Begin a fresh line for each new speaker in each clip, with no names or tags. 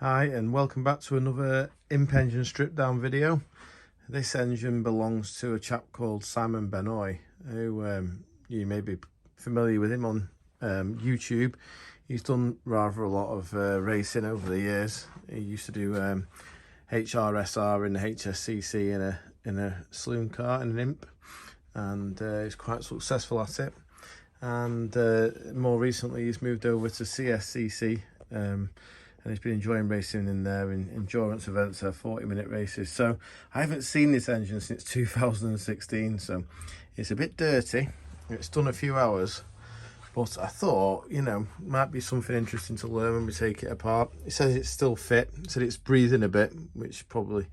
Hi and welcome back to another imp engine strip down video. This engine belongs to a chap called Simon Benoit, who you may be familiar with him on YouTube. He's done rather a lot of racing over the years. He used to do HRSR in the HSCC in a saloon car, in an imp, and he's quite successful at it. And more recently he's moved over to CSCC, and he's been enjoying racing in there in endurance events, 40-minute races. So I haven't seen this engine since 2016, so it's a bit dirty. It's done a few hours, but I thought, you know, might be something interesting to learn when we take it apart. It says it's still fit. It said it's breathing a bit, which probably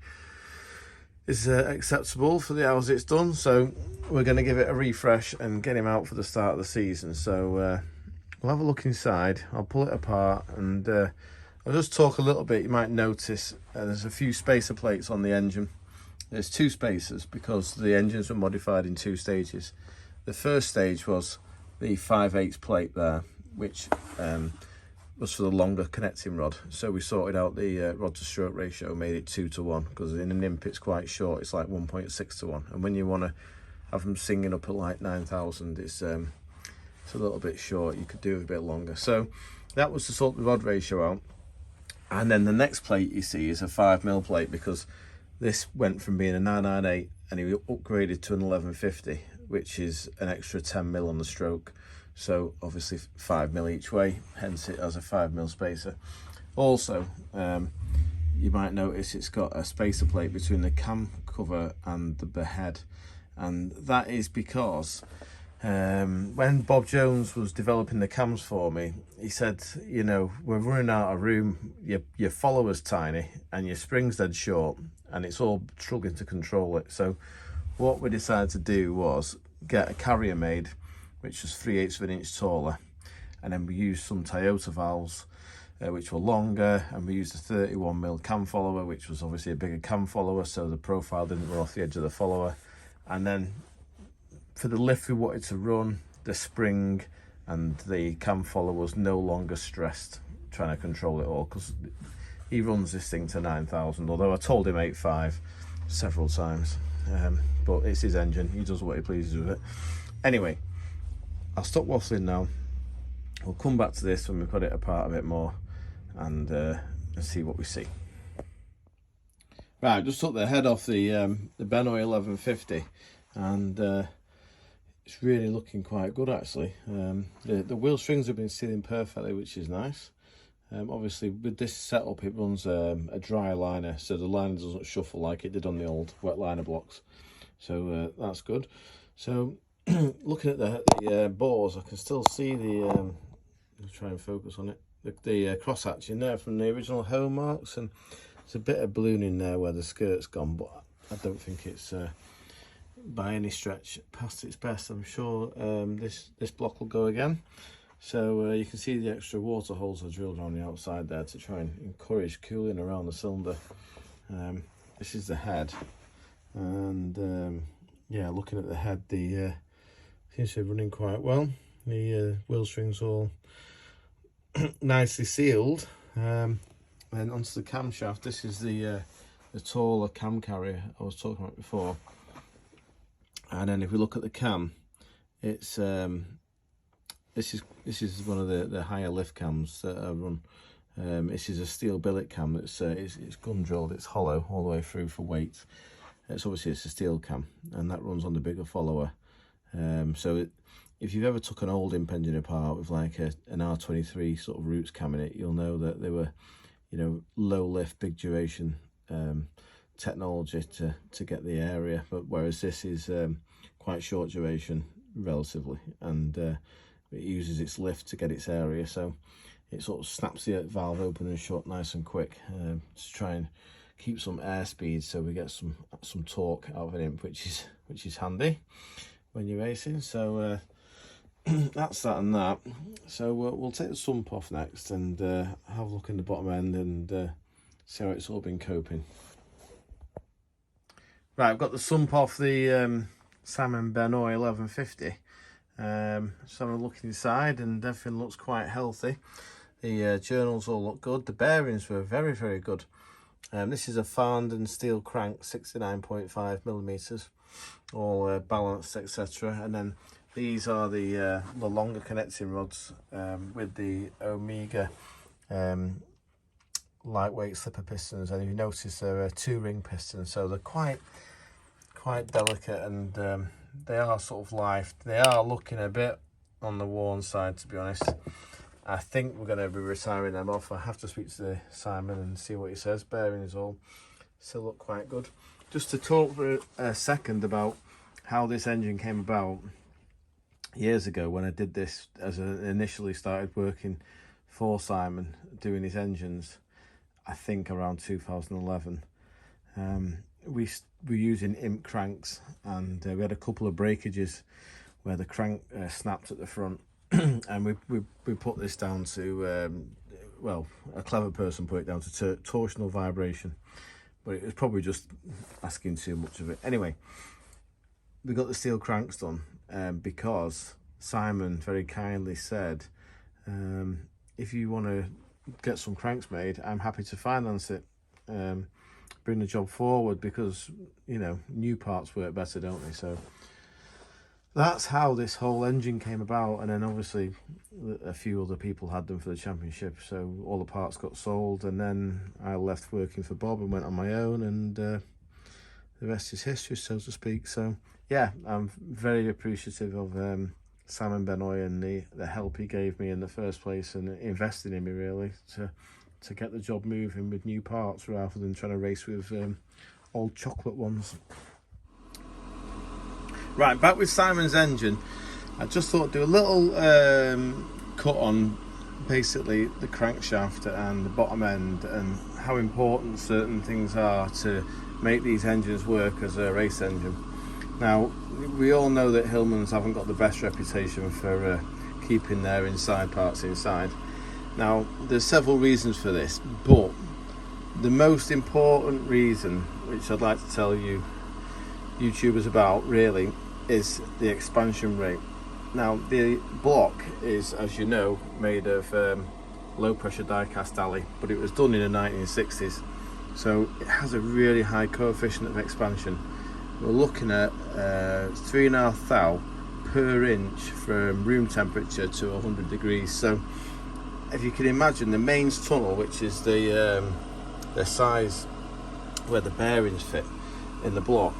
is acceptable for the hours it's done. So we're going to give it a refresh and get him out for the start of the season. So we'll have a look inside. I'll pull it apart and I'll just talk a little bit. You might notice there's a few spacer plates on the engine. There's two spacers because the engines were modified in two stages. The first stage was the 5/8 plate there, which was for the longer connecting rod. So we sorted out the rod to stroke ratio, made it 2:1, because in an imp it's quite short. It's like 1.6:1, and when you want to have them singing up at like 9,000, it's a little bit short. You could do it a bit longer. So that was to sort the rod ratio out. And then the next plate you see is a 5mm plate, because this went from being a 998 and he upgraded to an 1150, which is an extra 10mm on the stroke. So obviously 5mm each way, hence it has a 5mm spacer. Also, you might notice it's got a spacer plate between the cam cover and the behead, and that is because when Bob Jones was developing the cams for me, he said, you know, we're running out of room, your follower's tiny and your spring's dead short, and it's all struggling to control it. So what we decided to do was get a carrier made, which was 3/8 of an inch taller, and then we used some Toyota valves which were longer, and we used a 31mm cam follower, which was obviously a bigger cam follower, so the profile didn't run off the edge of the follower. And then for the lift we wanted to run, the spring and the cam follower was no longer stressed trying to control it all, because he runs this thing to 9,000, although I told him 8.5 several times, but it's his engine, he does what he pleases with it. Anyway, I'll stop waffling now. We'll come back to this when we put it apart a bit more and see what we see. Right, just took the head off the Benoit 1150, and it's really looking quite good actually. The wheel strings have been sealing perfectly, which is nice. Obviously with this setup it runs a dry liner, so the liner doesn't shuffle like it did on the old wet liner blocks, so that's good. So looking at the bores, I can still see the I'll try and focus on it, the crosshatch in there from the original home marks, and there's a bit of ballooning there where the skirt's gone, but I don't think it's by any stretch past its best. I'm sure this block will go again. So you can see the extra water holes I drilled around the outside there to try and encourage cooling around the cylinder. This is the head, and yeah, looking at the head, the seems to be running quite well. The wheel strings all nicely sealed. And onto the camshaft. This is the taller cam carrier I was talking about before. And then if we look at the cam, it's this is one of the higher lift cams that I run. This is a steel billet cam that's it's gun drilled, it's hollow all the way through for weight. It's obviously a steel cam, and that runs on the bigger follower. So if you've ever took an old imp engine apart with like an R23 sort of roots cam in it, you'll know that they were, you know, low lift, big duration technology to get the area, but whereas this is quite short duration relatively, and it uses its lift to get its area, so it sort of snaps the valve open and shut nice and quick to try and keep some airspeed, so we get some torque out of an imp, which is handy when you're racing. So that's that and that. So we'll take the sump off next and have a look in the bottom end and see how it's all been coping. Right, I've got the sump off the Simon Benoit 1150. So I'm looking inside and everything looks quite healthy. The journals all look good. The bearings were very, very good. This is a Farndon steel crank, 69.5 millimeters, all balanced, etc. And then these are the longer connecting rods with the Omega lightweight slipper pistons. And you notice they're a 2-ring piston, so they're quite delicate, and they are sort of life. They are looking a bit on the worn side, to be honest. I think we're going to be retiring them off. I have to speak to Simon and see what he says. Bearings all still look quite good. Just to talk for a second about how this engine came about. Years ago, when I did this, as I initially started working for Simon, doing his engines, I think around 2011, we were using imp cranks, and we had a couple of breakages where the crank snapped at the front. And we put this down to, well, a clever person put it down to torsional vibration, but it was probably just asking too much of it. Anyway, we got the steel cranks done because Simon very kindly said, if you want to get some cranks made, I'm happy to finance it, bring the job forward, because, you know, new parts work better, don't they? So that's how this whole engine came about. And then obviously a few other people had them for the championship, so all the parts got sold, and then I left working for Bob and went on my own, and the rest is history, so to speak. So yeah, I'm very appreciative of Simon Benoit and the help he gave me in the first place, and investing in me really to get the job moving with new parts rather than trying to race with old chocolate ones. Right, back with Simon's engine. I just thought I'd do a little cut on basically the crankshaft and the bottom end, and how important certain things are to make these engines work as a race engine. Now, we all know that Hillmans haven't got the best reputation for keeping their inside parts inside. Now, there's several reasons for this, but the most important reason, which I'd like to tell you YouTubers about really, is the expansion rate. Now, the block is, as you know, made of low pressure die cast alley, but it was done in the 1960s, so it has a really high coefficient of expansion. We're looking at 3.5 thou per inch from room temperature to 100 degrees. So if you can imagine the mains tunnel, which is the size where the bearings fit in the block,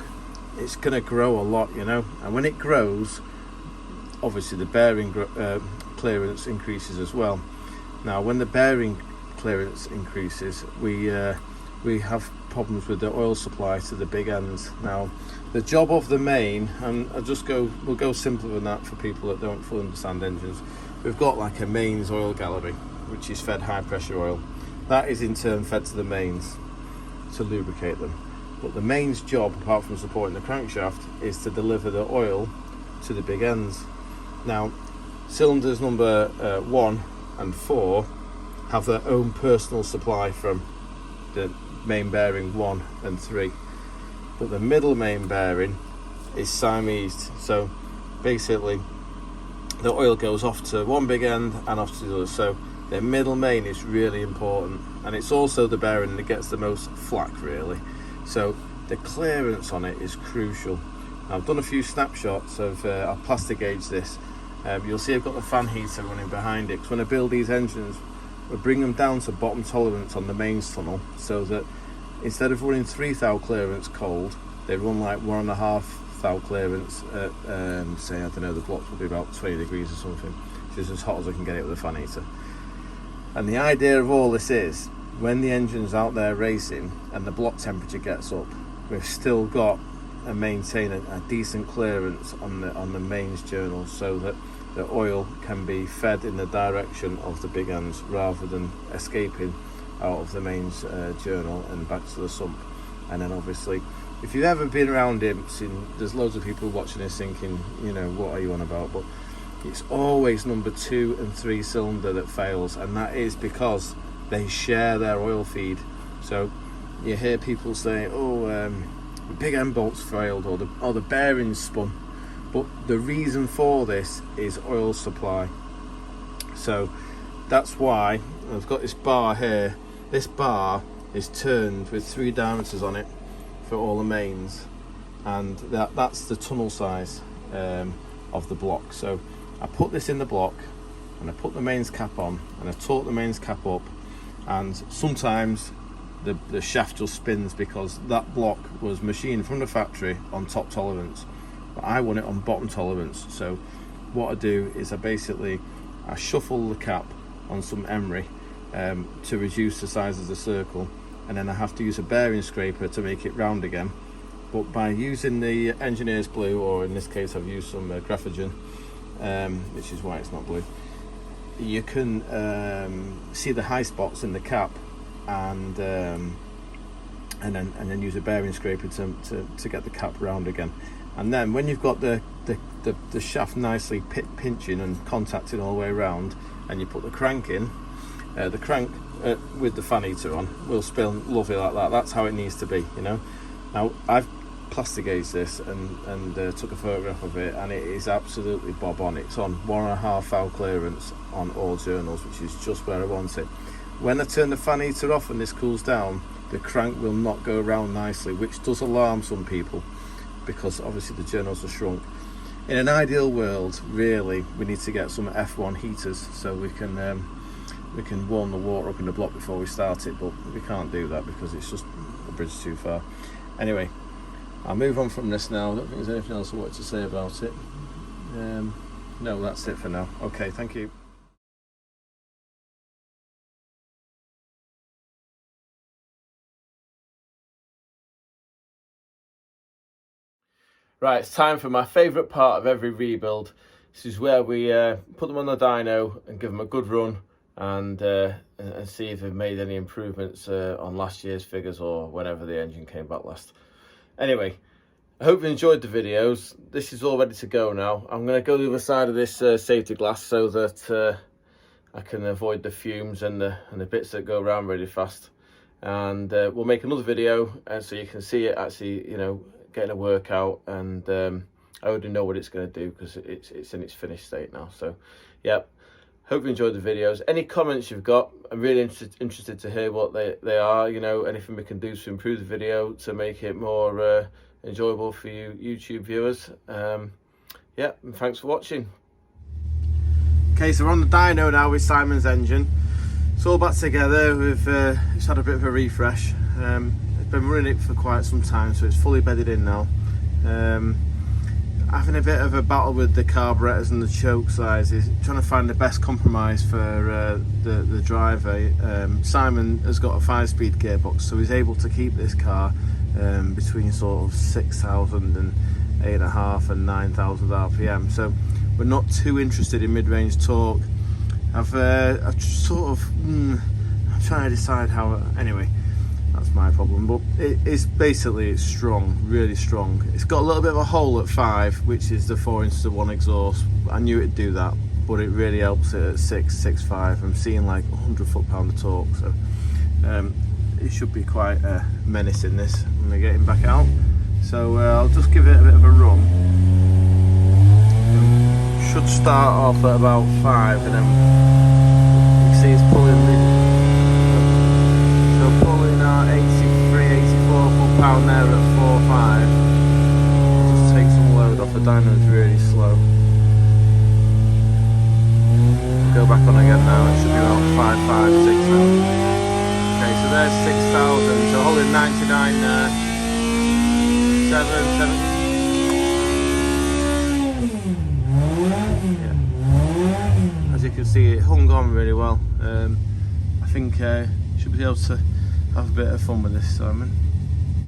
it's going to grow a lot, you know, and when it grows, obviously the bearing clearance increases as well. Now, when the bearing clearance increases, we have problems with the oil supply to the big ends. Now, the job of the main, and we'll go simpler than that for people that don't fully understand engines. We've got like a mains oil gallery, which is fed high pressure oil. That is in turn fed to the mains to lubricate them. But the mains job, apart from supporting the crankshaft, is to deliver the oil to the big ends. Now, cylinders number 1 and 4 have their own personal supply from the main bearing 1 and 3, but the middle main bearing is Siamesed. So basically the oil goes off to one big end and off to the other, so the middle main is really important, and it's also the bearing that gets the most flack really, so the clearance on it is crucial. Now, I've done a few snapshots of I'll plastic gauge this. You'll see I've got the fan heater running behind it, because when I build these engines, we bring them down to bottom tolerance on the mains tunnel, so that instead of running 3 thou clearance cold, they run like 1.5 thou clearance at, say, I don't know, the blocks will be about 20 degrees or something, which is as hot as I can get it with a fan heater. And the idea of all this is, when the engine's out there racing and the block temperature gets up, we've still got to maintain a decent clearance on the mains journal, so that the oil can be fed in the direction of the big ends rather than escaping out of the mains journal and back to the sump. And then obviously, if you've ever been around imps, there's loads of people watching this thinking, you know, what are you on about? But it's always number 2 and 3 cylinder that fails, and that is because they share their oil feed. So you hear people say, oh, the big end bolts failed, or the bearings spun, but the reason for this is oil supply. So that's why and I've got this bar here. This bar is turned with 3 diameters on it for all the mains, and that's the tunnel size of the block. So I put this in the block, and I put the mains cap on, and I torque the mains cap up, and sometimes the shaft just spins because that block was machined from the factory on top tolerance, but I want it on bottom tolerance. So what I do is I shuffle the cap on some emery to reduce the size of the circle, and then I have to use a bearing scraper to make it round again. But by using the engineer's blue, or in this case I've used some graphogen, which is why it's not blue, you can see the high spots in the cap, and then use a bearing scraper to get the cap round again. And then when you've got the shaft nicely pinching and contacting all the way around, and you put the crank in, the crank with the fan heater on will spin lovely like that. That's how it needs to be, you know. Now I've plastic gauged this and took a photograph of it, and it is absolutely bob on. It's on 1.5 foul clearance on all journals, which is just where I want it. When I turn the fan heater off and this cools down, the crank will not go around nicely, which does alarm some people because obviously the journals are shrunk. In an ideal world, really, we need to get some F1 heaters so we can warm the water up in the block before we start it, but we can't do that because it's just a bridge too far. Anyway, I'll move on from this now. I don't think there's anything else I wanted to say about it. No, that's it for now. Okay, thank you. Right, it's time for my favourite part of every rebuild. This is where we put them on the dyno and give them a good run, and see if they've made any improvements on last year's figures or whenever the engine came back last. Anyway, I hope you enjoyed the videos. This is all ready to go now. I'm going to go to the other side of this safety glass so that I can avoid the fumes and the bits that go around really fast. And we'll make another video so you can see it actually, you know, getting a workout, and I already know what it's going to do because it's in its finished state now. So yeah, hope you enjoyed the videos. Any comments you've got, I'm really interested to hear what they are, you know, anything we can do to improve the video to make it more enjoyable for you YouTube viewers. Yeah, and thanks for watching. Okay, so we're on the dyno now with Simon's engine. It's all back together. We've just had a bit of a refresh. Been running it for quite some time, so it's fully bedded in now. Having a bit of a battle with the carburetors and the choke sizes, trying to find the best compromise for the driver. Simon has got a 5-speed gearbox, so he's able to keep this car between sort of 6,000 and 8.5 and 9,000 RPM. So we're not too interested in mid-range torque. I've sort of I'm trying to decide how. Anyway, that's my problem, but it's strong, really strong. It's got a little bit of a hole at 5, which is the 4-inch-to-1 exhaust. I knew it'd do that, but it really helps it at 6.5. I'm seeing like 100 foot-pound of torque, so it should be quite menacing this when we get him back out. So I'll just give it a bit of a run. Should start off at about 5, and then you can see it's pulling in. So pulling out 83, 84 foot-pound there at 4.5. Just take some load off. The dyno is really slow. Go back on again now. It should be about 5.56 now. Okay, so there's 6,000. So holding 99 there. 7. Yeah. As you can see, it hung on really well. I think should be able to have a bit of fun with this, Simon.